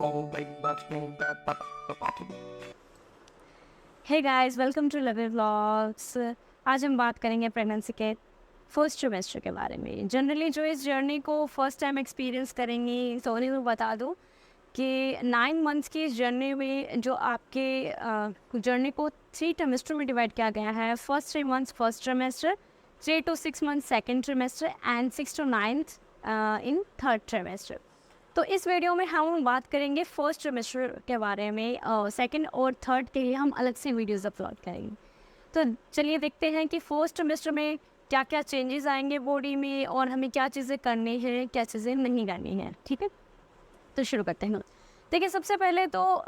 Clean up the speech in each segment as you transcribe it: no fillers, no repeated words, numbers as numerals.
Hey guys, welcome to love vlogs. आज हम बात करेंगे प्रेगनेंसी के फर्स्ट ट्रिमेस्टर के बारे में। जनरली जो इस जर्नी को फर्स्ट टाइम एक्सपीरियंस करेंगी तो उन्हें मैं बता दूं कि 9 मंथ्स की इस जर्नी में जो आपके जर्नी को 3 ट्रिमेस्टर में डिवाइड किया गया है। First 3 months first trimester, 3 to 6 months second trimester and 6 to 9 in third trimester. तो इस वीडियो में हम बात करेंगे फर्स्ट ट्रिमेस्टर के बारे में। सेकंड और थर्ड के लिए हम अलग से वीडियोस अपलोड करेंगे। तो चलिए देखते हैं कि फर्स्ट ट्रिमेस्टर में क्या क्या चेंजेस आएंगे बॉडी में और हमें क्या चीज़ें करनी है, क्या चीज़ें नहीं करनी है। ठीक है, तो शुरू करते हैं। देखिए, सबसे पहले तो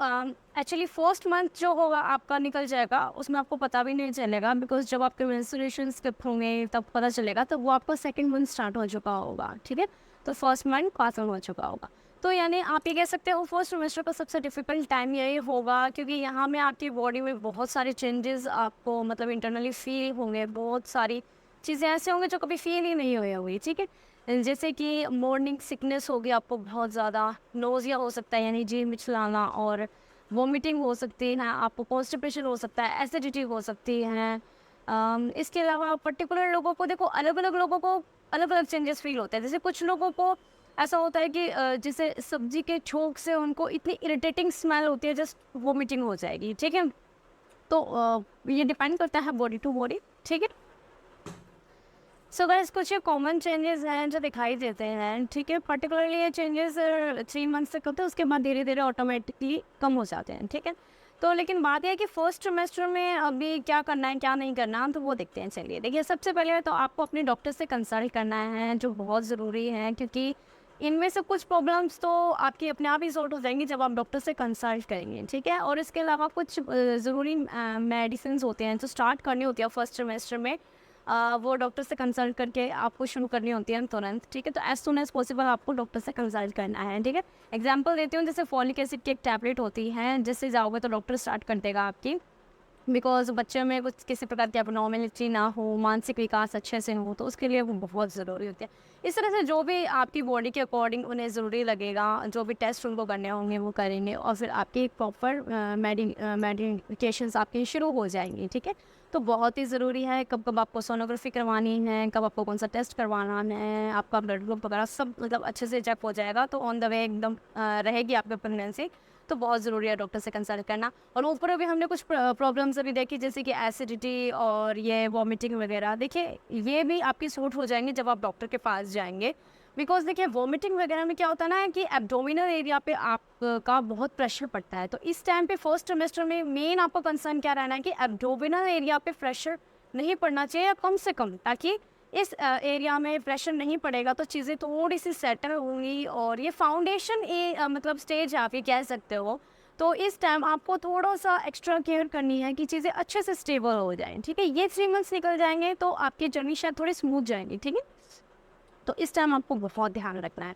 एक्चुअली फर्स्ट मंथ जो होगा आपका निकल जाएगा, उसमें आपको पता भी नहीं चलेगा, बिकॉज जब आपके मेंस्ट्रुएशन स्किप होंगे तब पता चलेगा, तब वो आपका सेकंड मंथ स्टार्ट हो चुका होगा। ठीक है, तो फर्स्ट मंथ पास हो चुका होगा। तो यानी आप ये कह सकते हो फर्स्ट ट्रिमेस्टर का सबसे डिफ़िकल्ट टाइम यही होगा, क्योंकि यहाँ में आपकी बॉडी में बहुत सारे चेंजेस आपको मतलब इंटरनली फील होंगे। बहुत सारी चीज़ें ऐसे होंगे जो कभी फील ही नहीं हुई होगी। ठीक है, जैसे कि मॉर्निंग सिकनेस होगी आपको बहुत ज़्यादा, नोज़िया हो सकता है यानी जी मिचलाना, और वॉमिटिंग हो सकती है, आपको कॉन्स्टिपेशन हो सकता है, एसिडिटी हो सकती है। इसके अलावा पर्टिकुलर लोगों को देखो, अलग अलग लोगों को अलग अलग चेंजेस फील होते हैं। जैसे कुछ लोगों को ऐसा होता है कि जैसे सब्जी के छोंक से उनको इतनी इरिटेटिंग स्मेल होती है, जस्ट वॉमिटिंग हो जाएगी। ठीक है, तो ये डिपेंड करता है बॉडी टू बॉडी। ठीक है, सो गाइस कुछ ये कॉमन चेंजेस हैं जो दिखाई देते हैं। ठीक है, पर्टिकुलरली ये चेंजेस 3 मंथ्स तक होते हैं, उसके बाद धीरे धीरे ऑटोमेटिकली कम हो जाते हैं। ठीक है, तो लेकिन बात यह है कि फर्स्ट ट्रिमेस्टर में अभी क्या करना है क्या नहीं करना, तो वो देखते हैं। चलिए देखिए, सबसे पहले तो आपको अपने डॉक्टर से कंसल्ट करना है, जो बहुत ज़रूरी है, क्योंकि इनमें से कुछ प्रॉब्लम्स तो आपकी अपने आप ही सॉर्ट हो जाएंगी जब आप डॉक्टर से कंसल्ट करेंगे। ठीक है, और इसके अलावा कुछ ज़रूरी मेडिसिन होते हैं जो स्टार्ट करनी होती है फर्स्ट ट्रिमेस्टर में। वो डॉक्टर से कंसल्ट करके आपको शुरू करनी होती है तुरंत। ठीक है, तो एज सुन एज पॉसिबल आपको डॉक्टर से कंसल्ट करना है। ठीक है, एग्जांपल देती हूँ, जैसे फॉलिक एसिड की एक टैबलेट होती है, जिससे जाओगे तो डॉक्टर स्टार्ट कर देगा आपकी, बिकॉज बच्चे में कुछ किसी प्रकार की एबनॉर्मेलिटी ना हो, मानसिक विकास अच्छे से हो, तो उसके लिए वो बहुत ज़रूरी होती है। इस तरह से जो भी आपकी बॉडी के अकॉर्डिंग उन्हें ज़रूरी लगेगा, जो भी टेस्ट उनको करने होंगे वो करेंगे, और फिर आपकी एक प्रॉपर मेडिकेशंस आपकी शुरू हो जाएंगी। ठीक है, तो बहुत ही ज़रूरी है कब कब आपको सोनोग्राफी करवानी है, कब आपको कौन सा टेस्ट करवाना है, आपका ब्लड ग्रुप वगैरह सब मतलब अच्छे से चेक हो जाएगा, तो ऑन द वे एकदम रहेगी आपकी प्रेगनेंसी। तो बहुत ज़रूरी है डॉक्टर से कंसल्ट करना। और ऊपर अभी हमने कुछ प्रॉब्लम्स अभी देखी, जैसे कि एसिडिटी और ये वॉमिटिंग वगैरह। देखिए, ये भी आपकी सूट हो जाएंगे जब आप डॉक्टर के पास जाएंगे, बिकॉज देखिए वॉमिटिंग वगैरह में क्या होता है ना कि एब्डोमिनल एरिया पे आपका बहुत प्रेशर पड़ता है। तो इस टाइम पे फर्स्ट ट्रिमेस्टर में मेन आपको कंसर्न क्या रहना है कि एब्डोमिनल एरिया पे प्रेशर नहीं पड़ना चाहिए, या कम से कम, ताकि इस एरिया में प्रेशर नहीं पड़ेगा तो चीज़ें थोड़ी सी सेटल होंगी। और ये फाउंडेशन मतलब स्टेज आप ये कह सकते हो। तो इस टाइम आपको थोड़ा सा एक्स्ट्रा केयर करनी है कि चीज़ें अच्छे से स्टेबल हो जाएं। ठीक है, ये 3 मंथ्स निकल जाएंगे तो आपकी जर्नी शायद थोड़ी स्मूथ जाएंगी। ठीक है, तो इस टाइम आपको बहुत ध्यान रखना है।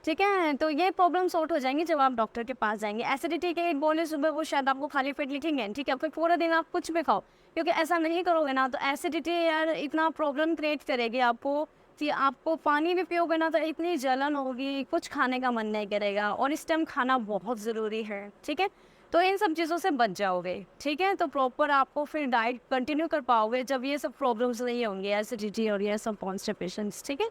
ठीक है, तो ये प्रॉब्लम सॉर्ट हो जाएंगी जब आप डॉक्टर के पास जाएंगे। एसिडिटी के एक बोले सुबह, वो शायद आपको खाली पेट लिखेंगे। ठीक है, फिर पूरा दिन आप कुछ भी खाओ, क्योंकि ऐसा नहीं करोगे ना तो एसिडिटी यार इतना प्रॉब्लम क्रिएट करेगी आपको कि आपको पानी भी पियोगे ना तो इतनी जलन होगी, कुछ खाने का मन नहीं करेगा। और इस टाइम खाना बहुत ज़रूरी है। ठीक है, तो इन सब चीज़ों से बच जाओगे। ठीक है, तो प्रॉपर आपको फिर डाइट कंटिन्यू कर पाओगे जब ये सब प्रॉब्लम्स नहीं होंगे, एसिडिटी और ये सब कॉन्स्टिपेशंस। ठीक है,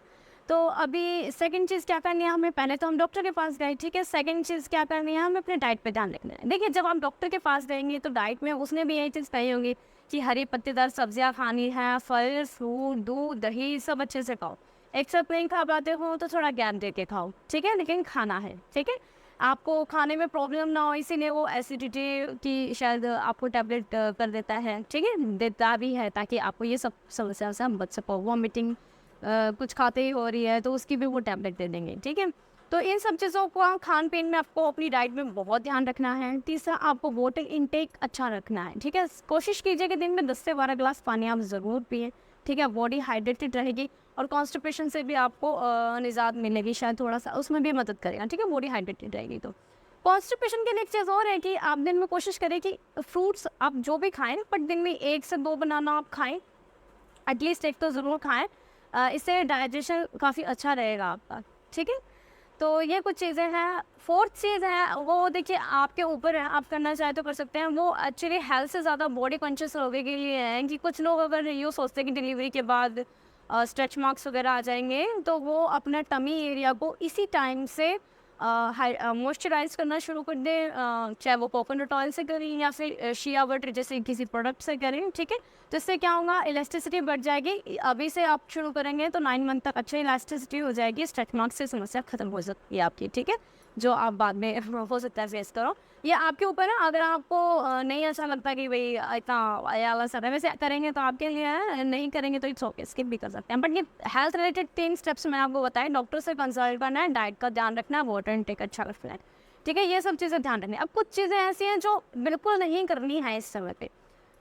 तो अभी सेकंड चीज़ क्या करनी है हमें, पहले तो हम डॉक्टर के पास गए। ठीक है, सेकंड चीज़ क्या करनी है, हमें अपने डाइट पे ध्यान रखना है। देखिए, जब आप डॉक्टर के पास जाएंगे तो डाइट में उसने भी यही चीज़ कही होगी कि हरी पत्तेदार सब्जियां खानी है, फल फ्रूट दूध दही सब अच्छे से खाओ। एक साथ नहीं खा पाते हो तो थोड़ा गैप दे के खाओ। ठीक है, लेकिन खाना है। ठीक है, आपको खाने में प्रॉब्लम ना हो, इसीलिए वो एसिडिटी की शायद आपको टैबलेट कर देता है। ठीक है, देता भी है ताकि आपको ये सब समस्या से हम बच सको। वॉमिटिंग कुछ खाते ही हो रही है तो उसकी भी वो टैबलेट दे देंगे। ठीक है, तो इन सब चीज़ों को खान पीन में आपको अपनी डाइट में बहुत ध्यान रखना है। तीसरा, आपको वाटर इनटेक अच्छा रखना है। ठीक है, कोशिश कीजिए कि दिन में 10 से 12 ग्लास पानी आप ज़रूर पिए। ठीक है, बॉडी हाइड्रेटेड रहेगी और कॉन्स्टिपेशन से भी आपको निजात मिलेगी, शायद थोड़ा सा उसमें भी मदद करेगा। ठीक है, बॉडी हाइड्रेटेड रहेगी। तो कॉन्स्टिपेशन के लिए एक चीज़ और है कि आप दिन में कोशिश करें कि फ्रूट्स आप जो भी खाएं, बट दिन में 1 से 2 बनाना आप खाएं, एटलीस्ट एक तो ज़रूर खाएं। इससे डाइजेशन काफ़ी अच्छा रहेगा आपका। ठीक है, तो ये कुछ चीज़ें हैं। फोर्थ चीज़ है वो देखिए आपके ऊपर है, आप करना चाहे तो कर सकते हैं। वो एक्चुअली हेल्थ से ज़्यादा बॉडी कॉन्शियस लोगों के लिए है कि कुछ लोग अगर यूँ सोचते हैं कि डिलीवरी के बाद स्ट्रेच मार्क्स वगैरह आ जाएंगे, तो वो अपना टमी एरिया को इसी टाइम से मॉइस्चराइज करना शुरू कर दें, चाहे वो कोकोनट ऑयल से करें या फिर शिया बटर जैसे किसी प्रोडक्ट से करें, ठीक है। तो इससे क्या होगा, इलास्टिसिटी बढ़ जाएगी। अभी से आप शुरू करेंगे तो 9 मंथ तक अच्छी इलास्टिसिटी हो जाएगी, स्ट्रेच मार्क्स से समस्या खत्म हो सकती है आपकी, ठीक है, जो आप बाद में हो सकता है फेस करो। ये आपके ऊपर है, अगर आपको नहीं अच्छा लगता कि भाई इतना वाला सर है, वैसे करेंगे तो आपके लिए है, नहीं करेंगे तो इट्स ओके, स्किप भी कर सकते हैं। बट ये हेल्थ रिलेटेड 3 स्टेप्स मैंने आपको बताए, डॉक्टर से कंसल्ट करना है, डाइट का ध्यान रखना है, वाटर इनटेक अच्छा रखना है, ठीक है, ये सब चीज़ें ध्यान रखनी है। अब कुछ चीज़ें ऐसी हैं जो बिल्कुल नहीं करनी है इस समय पे।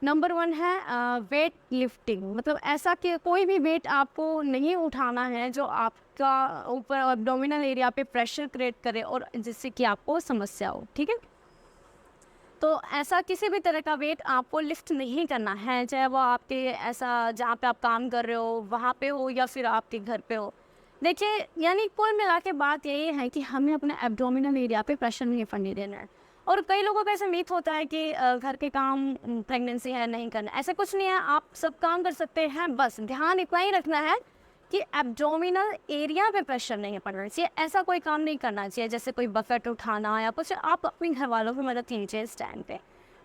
नंबर 1 है वेट लिफ्टिंग, मतलब ऐसा कि कोई भी वेट आपको नहीं उठाना है जो आपका ऊपर एब्डोमिनल एरिया पे प्रेशर क्रिएट करे और जिससे कि आपको समस्या हो, ठीक है। तो ऐसा किसी भी तरह का वेट आपको लिफ्ट नहीं करना है, चाहे वो आपके ऐसा जहाँ पे आप काम कर रहे हो वहाँ पे हो या फिर आपके घर पे हो। देखिए यानी कुल मिला के बात यही है कि हमें अपने एब्डोमिनल एरिया पे प्रेशर नहीं पड़ने देना है। और कई लोगों का ऐसा मीथ होता है कि घर के काम प्रेगनेंसी है नहीं करना, ऐसा कुछ नहीं है, आप सब काम कर सकते हैं, बस ध्यान इतना ही रखना है कि एब्डोमिनल एरिया पे प्रेशर नहीं पड़ना चाहिए। ऐसा कोई काम नहीं करना चाहिए जैसे कोई बकेट उठाना या कुछ, आप अपने घर वालों की मदद लीजिए इस टाइम पे,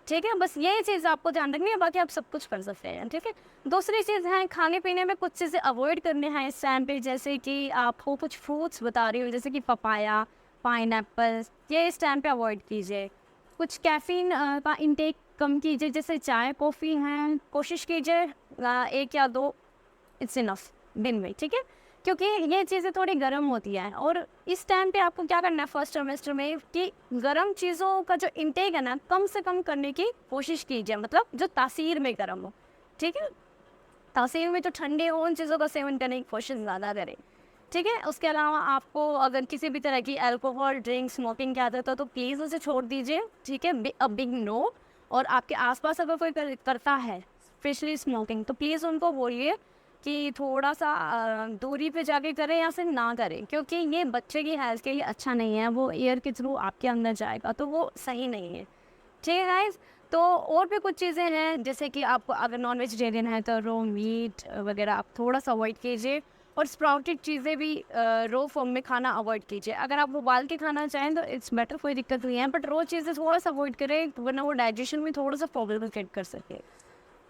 ठीक है। बस यही चीज़ आपको ध्यान रखनी है, बाकी आप सब कुछ कर सकते हैं, ठीक है। दूसरी चीज़ है खाने पीने में कुछ चीज़ें अवॉइड करनी है इस टाइम पे, जैसे कि आपको कुछ फ्रूट्स बता रही हूँ जैसे कि पपाया, पाइनएप्पल, ये इस टाइम पे अवॉइड कीजिए। कुछ कैफ़ीन का इंटेक कम कीजिए, जैसे चाय कॉफ़ी हैं, कोशिश कीजिए 1 या 2 इट्स इनफ दिन में, ठीक है, क्योंकि ये चीज़ें थोड़ी गर्म होती हैं। और इस टाइम पे आपको क्या करना है फर्स्ट सेमेस्टर में कि गर्म चीज़ों का जो इंटेक है ना कम से कम करने की कोशिश कीजिए, मतलब जो तासीर में गर्म हो, ठीक है, तासीर में जो ठंडे हो उन चीज़ों का सेवन करने की कोशिश ज़्यादा करें, ठीक है। उसके अलावा आपको अगर किसी भी तरह की अल्कोहल ड्रिंक स्मोकिंग की आदत हो तो प्लीज़ उसे छोड़ दीजिए, ठीक है, अ बिग नो। और आपके आसपास अगर कोई करता है स्पेशली स्मोकिंग, तो प्लीज़ उनको बोलिए कि थोड़ा सा दूरी पे जाके करें या फिर ना करें, क्योंकि ये बच्चे की हेल्थ के लिए अच्छा नहीं है, वो एयर के थ्रू आपके अंदर जाएगा तो वो सही नहीं है, ठीक है गाइस। तो और भी कुछ चीज़ें हैं जैसे कि आपको अगर नॉन वेजिटेरियन है तो रो मीट वगैरह आप थोड़ा सा अवॉइड कीजिए, और स्प्राउटेड चीज़ें भी रो फॉर्म में खाना अवॉइड कीजिए। अगर आप उबाल के खाना चाहें तो इट्स बेटर, कोई दिक्कत नहीं है, बट रो चीज़ें थोड़ा सा अवॉइड करें वरना वो डाइजेशन में थोड़ा सा प्रॉब्लम क्रिएट कर सके।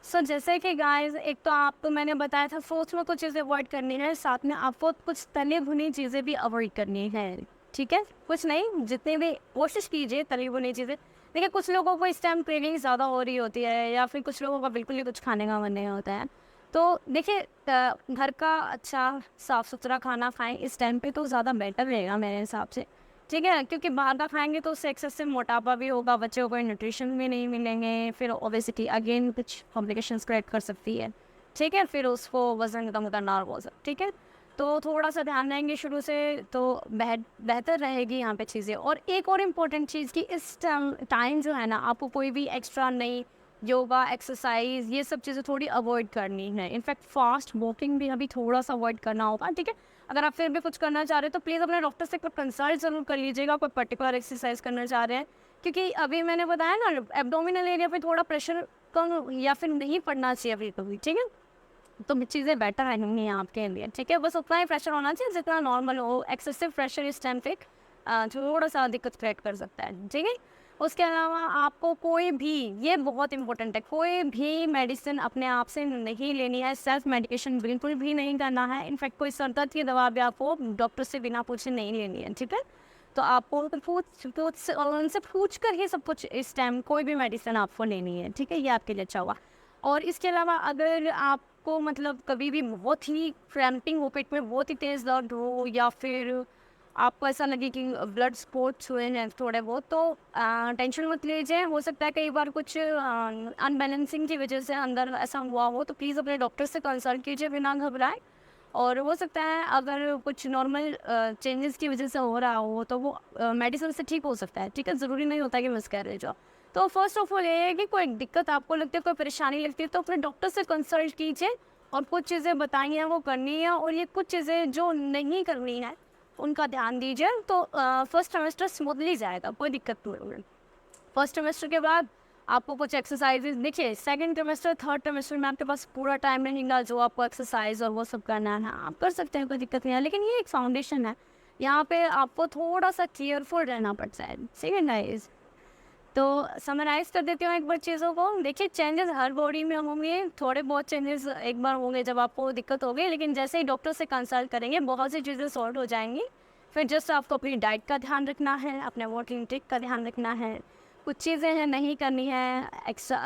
सो जैसे कि गाइस एक तो आपको मैंने बताया था फ्रूट्स में कुछ चीज़ें अवॉइड करनी है, साथ में आपको कुछ तली भुनी चीज़ें भी अवॉइड करनी है, ठीक है, कुछ नहीं, जितने भी कोशिश कीजिए तली भुनी चीज़ें। देखिए कुछ लोगों को इस टाइम क्रेविंग ज़्यादा हो रही होती है या फिर कुछ लोगों का बिल्कुल ही कुछ खाने का मन नहीं होता है, तो देखिए घर का अच्छा साफ़ सुथरा खाना खाएं इस टाइम पे तो ज़्यादा बेटर रहेगा मेरे हिसाब से, ठीक है, क्योंकि बाहर का खाएंगे तो उससे एक्सेसिव मोटापा भी होगा, बच्चों को न्यूट्रिशन भी नहीं मिलेंगे, फिर ओबेसिटी अगेन कुछ कॉम्प्लिकेशंस क्रिएट कर सकती है, ठीक है, फिर उसको वज़न कम करना और वो सब, ठीक है। तो थोड़ा सा ध्यान देंगे शुरू से तो बेहतर रहेगी यहाँ पे चीज़ें। और एक और इम्पोर्टेंट चीज़ कि इस टाइम जो है ना आपको कोई भी एक्स्ट्रा नई योगा एक्सरसाइज ये सब चीज़ें थोड़ी अवॉइड करनी है, इनफैक्ट फास्ट वॉकिंग भी अभी थोड़ा सा अवॉइड करना होगा, ठीक है। अगर आप फिर भी कुछ करना चाह रहे हो तो प्लीज़ अपने डॉक्टर से कंसल्ट ज़रूर कर लीजिएगा, कोई पर्टिकुलर एक्सरसाइज करना चाह रहे हैं, क्योंकि अभी मैंने बताया ना एब्डोमिनल एरिया पे थोड़ा प्रेशर कम या फिर नहीं पड़ना चाहिए अभी कभी, ठीक है, तो चीज़ें बेटर रहेंगी आपके लिए, ठीक है, बस उतना ही प्रेशर होना चाहिए जितना नॉर्मल हो। एक्सेसिव प्रेशर इस टाइम पे थोड़ा सा दिक्कत क्रिएट कर सकता है, ठीक है। उसके अलावा आपको कोई भी, ये बहुत इंपॉर्टेंट है, कोई भी मेडिसिन अपने आप से नहीं लेनी है, सेल्फ मेडिकेशन बिल्कुल भी नहीं करना है, इनफैक्ट कोई सर दर्द की दवा भी आपको डॉक्टर से बिना पूछे नहीं लेनी है, ठीक है। तो आपको उनसे पूछ कर ही सब कुछ इस टाइम कोई भी मेडिसिन आपको लेनी है, ठीक है, ये आपके लिए अच्छा हुआ। और इसके अलावा अगर आपको मतलब कभी भी बहुत ही क्रैम्पिंग हो, पेट में बहुत ही तेज़ दर्द हो या फिर आपको ऐसा लगे कि ब्लड स्पॉट्स हुए हैं थोड़े बहुत, तो टेंशन मत लीजिए, हो सकता है कई बार कुछ अनबैलेंसिंग की वजह से अंदर ऐसा हुआ हो, तो प्लीज़ अपने डॉक्टर से कंसल्ट कीजिए बिना घबराए। और हो सकता है अगर कुछ नॉर्मल चेंजेस की वजह से हो रहा हो तो वो मेडिसिन से ठीक हो सकता है, ठीक है, ज़रूरी नहीं होता कि मिसकैरेज हो। तो फर्स्ट ऑफ ऑल ये है कि कोई दिक्कत आपको लगती है, कोई परेशानी लगती है तो अपने डॉक्टर से कंसल्ट कीजिए, और कुछ चीज़ें बताई हैं वो करनी है, और ये कुछ चीज़ें जो नहीं करनी है उनका ध्यान दीजिए, तो फर्स्ट सेमेस्टर स्मूथली जाएगा, कोई दिक्कत नहीं होगी। फर्स्ट सेमेस्टर के बाद आपको कुछ एक्सरसाइजेज देखिए, सेकंड सेमेस्टर थर्ड सेमेस्टर में आपके पास पूरा टाइम रहेगा जो आपको एक्सरसाइज और वो सब करना है, आप कर सकते हैं, कोई दिक्कत नहीं है। लेकिन ये एक फाउंडेशन है, यहाँ पे आपको थोड़ा सा केयरफुल रहना पड़ता है। सेकेंड गाइस, तो समराइज़ कर देती हूँ एक बार चीज़ों को। देखिए, चेंजेस हर बॉडी में होंगे, थोड़े बहुत चेंजेस एक बार होंगे जब आपको दिक्कत होगी, लेकिन जैसे ही डॉक्टर से कंसल्ट करेंगे बहुत सी चीज़ें सॉल्व हो जाएंगी। फिर जस्ट आपको अपनी डाइट का ध्यान रखना है, अपने वाटर इंटेक का ध्यान रखना है, कुछ चीज़ें हैं नहीं करनी है, एक्स्ट्रा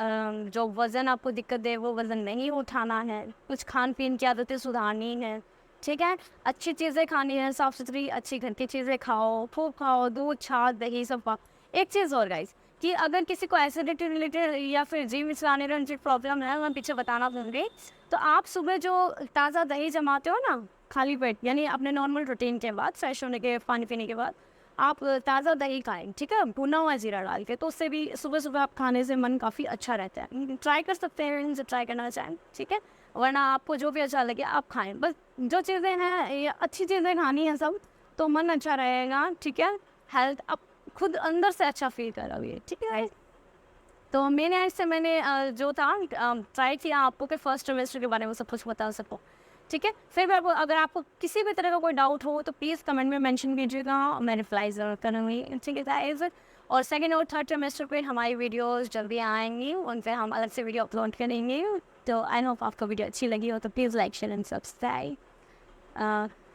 जो वज़न आपको दिक्कत दे वो वज़न नहीं उठाना है, कुछ खान पीन की आदतें सुधारनी है, ठीक है, अच्छी चीज़ें खानी है, साफ़ सुथरी अच्छी घर की चीज़ें खाओ, खूब खाओ, दूध छाछ दही सब खाओ। एक चीज़ और गाइस, कि अगर किसी को एसिडिटी रिलेटेड या फिर जिम चलाने रिलेटेड प्रॉब्लम है, मैं पीछे बताना भूल, तो आप सुबह जो ताज़ा दही जमाते हो ना खाली पेट, यानी अपने नॉर्मल रूटीन के बाद, फ्रेश होने के पानी पीने के बाद आप ताज़ा दही खाएं, ठीक है, भुना हुआ जीरा डाल के, तो उससे भी सुबह सुबह आप खाने से मन काफ़ी अच्छा रहता है। ट्राई कर सकते हैं, इनसे ट्राई करना चाहें, ठीक है, वरना आपको जो भी अच्छा लगे आप खाएं। बस जो चीज़ें हैं ये अच्छी चीज़ें खानी है सब, तो मन अच्छा रहेगा, ठीक है, हेल्थ आप खुद अंदर से अच्छा फील करोगे, ठीक है। तो मेरे एंड से मैंने जो था ट्राई किया आपको कि फर्स्ट सेमेस्टर के बारे में सब कुछ बता सकूँ, ठीक है। फिर मैं अगर आपको किसी भी तरह का कोई डाउट हो तो प्लीज़ कमेंट में मेंशन कीजिएगा, मैं रिप्लाई ज़रूर करूँगी, ठीक है गाइस। और सेकंड और थर्ड सेमेस्टर पे हमारी वीडियोस जल्दी आएंगी, उन पर हम अलग से वीडियो अपलोड करेंगे। तो आई होप आपको वीडियो अच्छी लगी हो, तो please like share and subscribe.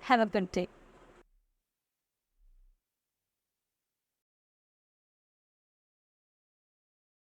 Have a good day.